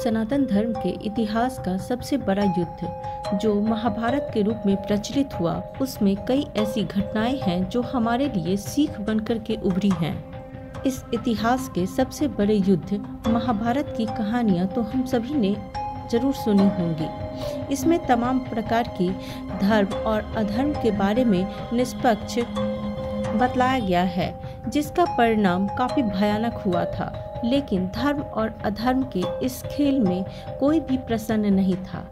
सनातन धर्म के इतिहास का सबसे बड़ा युद्ध जो महाभारत के रूप में प्रचलित हुआ, उसमें कई ऐसी घटनाएं हैं जो हमारे लिए सीख बनकर के उभरी हैं। इस इतिहास के सबसे बड़े युद्ध महाभारत की कहानियां तो हम सभी ने जरूर सुनी होंगी। इसमें तमाम प्रकार की धर्म और अधर्म के बारे में निष्पक्ष बतलाया गया है, जिसका परिणाम काफी भयानक हुआ था। लेकिन धर्म और अधर्म के इस खेल में कोई भी प्रसन्न नहीं था।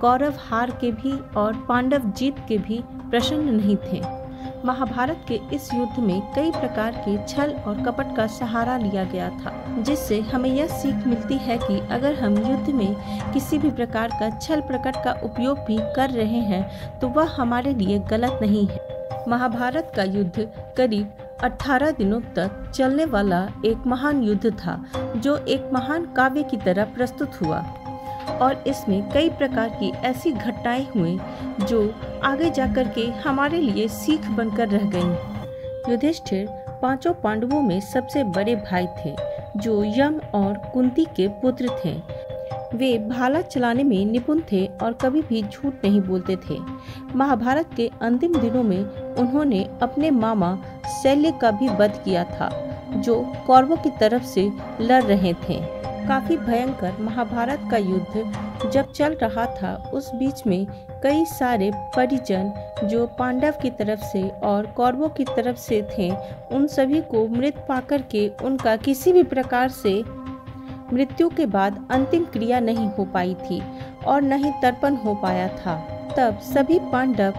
कौरव हार के भी और पांडव जीत के भी प्रसन्न नहीं थे। महाभारत के इस युद्ध में कई प्रकार के छल और कपट का सहारा लिया गया था, जिससे हमें यह सीख मिलती है कि अगर हम युद्ध में किसी भी प्रकार का छल प्रकट का उपयोग भी कर रहे हैं तो वह हमारे लिए गलत नहीं है। महाभारत का युद्ध करीब 18 दिनों तक चलने वाला एक महान युद्ध था, जो एक महान काव्य की तरह प्रस्तुत हुआ और इसमें कई प्रकार की ऐसी घटनाएं हुई जो आगे जाकर के हमारे लिए सीख बनकर रह गईं। युधिष्ठिर पांचों पांडवों में सबसे बड़े भाई थे, जो यम और कुंती के पुत्र थे। वे भाला चलाने में निपुण थे और कभी भी झूठ नहीं बोलते थे। महाभारत के अंतिम दिनों में उन्होंने अपने मामा शल्य का भी वध किया था, जो कौरवों की तरफ से लड़ रहे थे। काफी भयंकर महाभारत का युद्ध जब चल रहा था, उस बीच में कई सारे परिजन जो पांडव की तरफ से और कौरवों की तरफ से थे, उन सभी को मृत पाकर के उनका किसी भी प्रकार से मृत्यु के बाद अंतिम क्रिया नहीं हो पाई थी और न ही तर्पण हो पाया था। तब सभी पांडव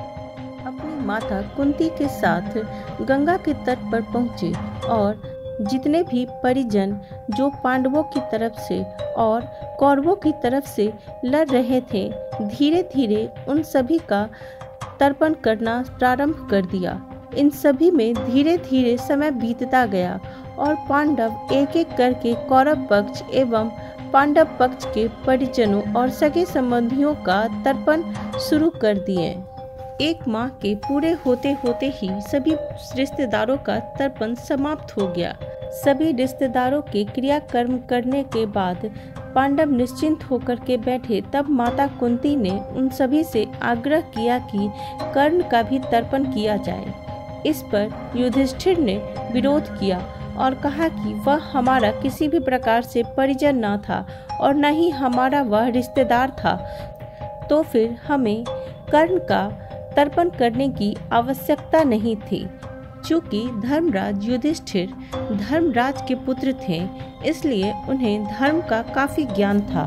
अपनी माता कुंती के साथ गंगा के तट पर पहुंचे और जितने भी परिजन जो पांडवों की तरफ से और कौरवों की तरफ से लड़ रहे थे, धीरे धीरे उन सभी का तर्पण करना प्रारंभ कर दिया। इन सभी में धीरे धीरे समय बीतता गया और पांडव एक एक करके कौरव पक्ष एवं पांडव पक्ष के परिजनों और सगे संबंधियों का तर्पण शुरू कर दिए। एक माह के पूरे होते होते ही सभी रिश्तेदारों का तर्पण समाप्त हो गया। सभी रिश्तेदारों के क्रियाकर्म करने के बाद पांडव निश्चिंत होकर के बैठे, तब माता कुंती ने उन सभी से आग्रह किया कि कर्ण का भी तर्पण किया जाए। इस पर युधिष्ठिर ने विरोध किया और कहा कि वह हमारा किसी भी प्रकार से परिजन न था और न ही हमारा वह रिश्तेदार था, तो फिर हमें कर्ण का तर्पण करने की आवश्यकता नहीं थी। चूँकि धर्मराज युधिष्ठिर धर्मराज के पुत्र थे, इसलिए उन्हें धर्म का काफी ज्ञान था।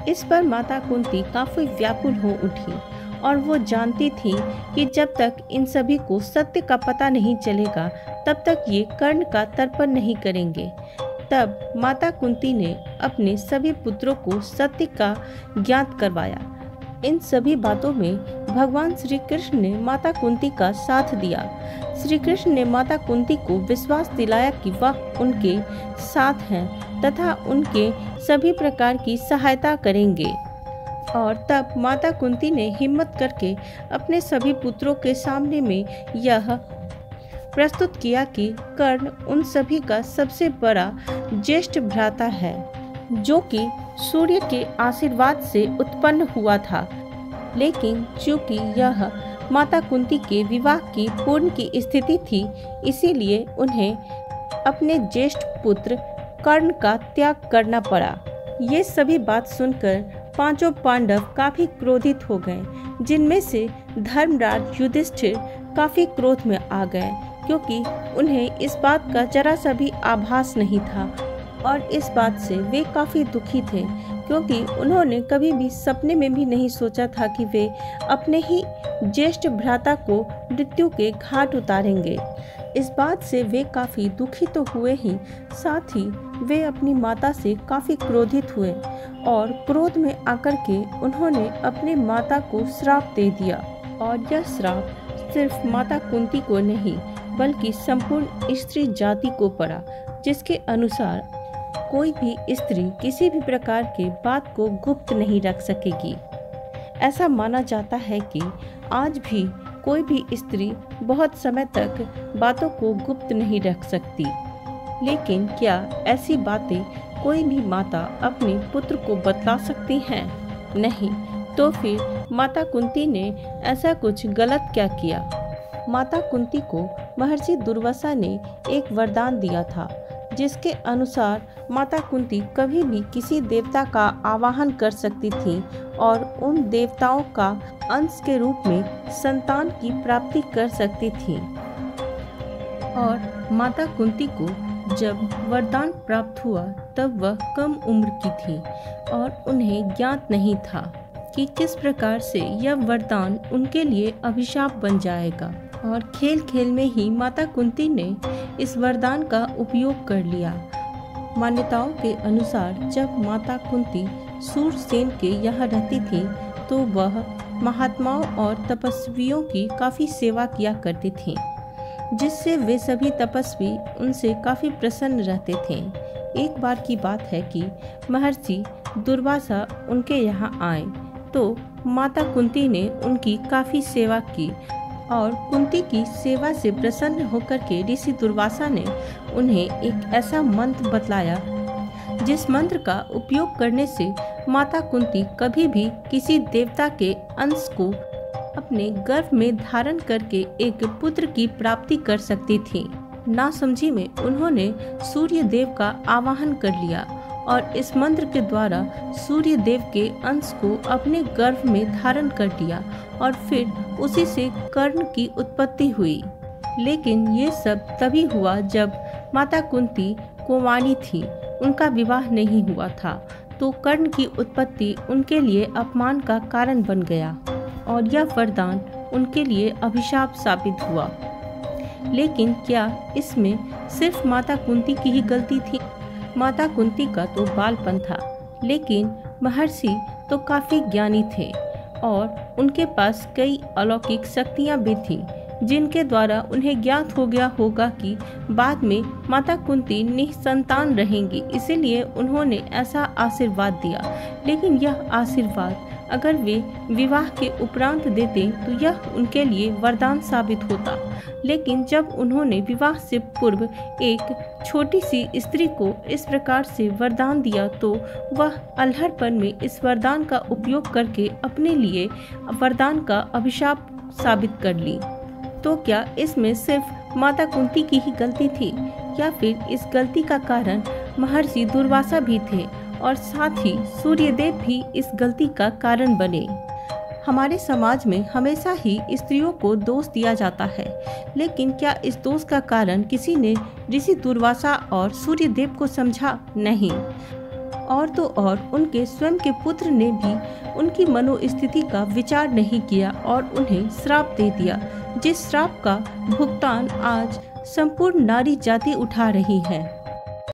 इस पर माता कुंती काफी व्याकुल हो उठी और वो जानती थी कि जब तक इन सभी को सत्य का पता नहीं चलेगा, तब तक ये कर्ण का तर्पण नहीं करेंगे। तब माता कुंती ने अपने सभी पुत्रों को सत्य का ज्ञात करवाया। इन सभी बातों में भगवान श्री कृष्ण ने माता कुंती का साथ दिया। श्री कृष्ण ने माता कुंती को विश्वास दिलाया कि वह उनके साथ हैं तथा उनके सभी प्रकार की सहायता करेंगे। और तब माता कुंती ने हिम्मत करके अपने सभी पुत्रों के सामने में यह प्रस्तुत किया कि कर्ण उन सभी का सबसे बड़ा ज्येष्ठ भ्राता है, जो कि सूर्य के आशीर्वाद से उत्पन्न हुआ था। लेकिन चूंकि यह माता कुंती के विवाह की पूर्ण की स्थिति थी, इसीलिए उन्हें अपने ज्येष्ठ पुत्र कर्ण का त्याग करना पड़ा। ये सभी बात सुनकर पांचों पांडव काफी क्रोधित हो गए, जिनमें से धर्मराज युधिष्ठिर काफी क्रोध में आ गए, क्योंकि उन्हें इस बात का जरा सा भी आभास नहीं था और इस बात से वे काफी दुखी थे, क्योंकि उन्होंने कभी भी सपने में भी नहीं सोचा था कि वे अपने ही ज्येष्ठ भ्राता को मृत्यु के घाट उतारेंगे। इस बात से वे काफी दुखी तो हुए ही, साथ ही वे अपनी माता से काफी क्रोधित हुए और क्रोध में आकर के उन्होंने अपनी माता को श्राप दे दिया। और यह श्राप सिर्फ माता कुंती को नहीं, बल्कि संपूर्ण स्त्री जाति को पड़ा, जिसके अनुसार कोई भी स्त्री किसी भी प्रकार के बात को गुप्त नहीं रख सकेगी। ऐसा माना जाता है कि आज भी कोई भी स्त्री बहुत समय तक बातों को गुप्त नहीं रख सकती। लेकिन क्या ऐसी बातें कोई भी माता अपने पुत्र को बतला सकती हैं? नहीं। तो फिर माता कुंती ने ऐसा कुछ गलत क्या किया? माता कुंती को महर्षि दुर्वासा ने एक वरदान दिया था, जिसके अनुसार माता कुंती कभी भी किसी देवता का आवाहन कर सकती थी और उन देवताओं का अंश के रूप में संतान की प्राप्ति कर सकती थी। और माता कुंती को जब वरदान प्राप्त हुआ तब वह कम उम्र की थी और उन्हें ज्ञात नहीं था कि किस प्रकार से यह वरदान उनके लिए अभिशाप बन जाएगा। और खेल खेल में ही माता कुंती ने इस वरदान का उपयोग कर लिया। मान्यताओं के अनुसार जब माता कुंती सूरसेन के यहाँ रहती थी तो वह महात्माओं और तपस्वियों की काफ़ी सेवा किया करती थी, जिससे वे सभी तपस्वी उनसे काफ़ी प्रसन्न रहते थे। एक बार की बात है कि महर्षि दुर्वासा उनके यहाँ आए तो माता कुंती ने उनकी काफ़ी सेवा की और कुंती की सेवा से प्रसन्न होकर के ऋषि दुर्वासा ने उन्हें एक ऐसा मंत्र बतलाया जिस मंत्र का उपयोग करने से माता कुंती कभी भी किसी देवता के अंश को अपने गर्भ में धारण करके एक पुत्र की प्राप्ति कर सकती थी। नासमझी में उन्होंने सूर्य देव का आवाहन कर लिया और इस मंत्र के द्वारा सूर्य देव के अंश को अपने गर्भ में धारण कर लिया और फिर उसी से कर्ण की उत्पत्ति हुई। लेकिन ये सब तभी हुआ जब माता कुंती कुंवारी थी, उनका विवाह नहीं हुआ था, तो कर्ण की उत्पत्ति उनके लिए अपमान का कारण बन गया और यह वरदान उनके लिए अभिशाप साबित हुआ। लेकिन क्या इसमें सिर्फ माता कुंती की ही गलती थी? माता कुंती का तो बालपन था, लेकिन महर्षि तो काफ़ी ज्ञानी थे और उनके पास कई अलौकिक शक्तियाँ भी थीं, जिनके द्वारा उन्हें ज्ञात हो गया होगा कि बाद में माता कुंती निसंतान रहेंगी, इसीलिए उन्होंने ऐसा आशीर्वाद दिया। लेकिन यह आशीर्वाद अगर वे विवाह के उपरांत देते तो यह उनके लिए वरदान साबित होता। लेकिन जब उन्होंने विवाह से पूर्व एक छोटी सी स्त्री को इस प्रकार से वरदान दिया तो वह अल्हड़पन में इस वरदान का उपयोग करके अपने लिए वरदान का अभिशाप साबित कर ली। तो क्या इसमें सिर्फ माता कुंती की ही गलती थी या फिर इस गलती का कारण महर्षि दुर्वासा भी थे और साथ ही सूर्यदेव भी इस गलती का कारण बने? हमारे समाज में हमेशा ही स्त्रियों को दोष दिया जाता है, लेकिन क्या इस दोष का कारण किसी ने ऋषि दुर्वासा और सूर्यदेव को समझा? नहीं। और तो और उनके स्वयं के पुत्र ने भी उनकी मनोस्थिति का विचार नहीं किया और उन्हें श्राप दे दिया, जिस श्राप का भुगतान आज संपूर्ण नारी जाति उठा रही है।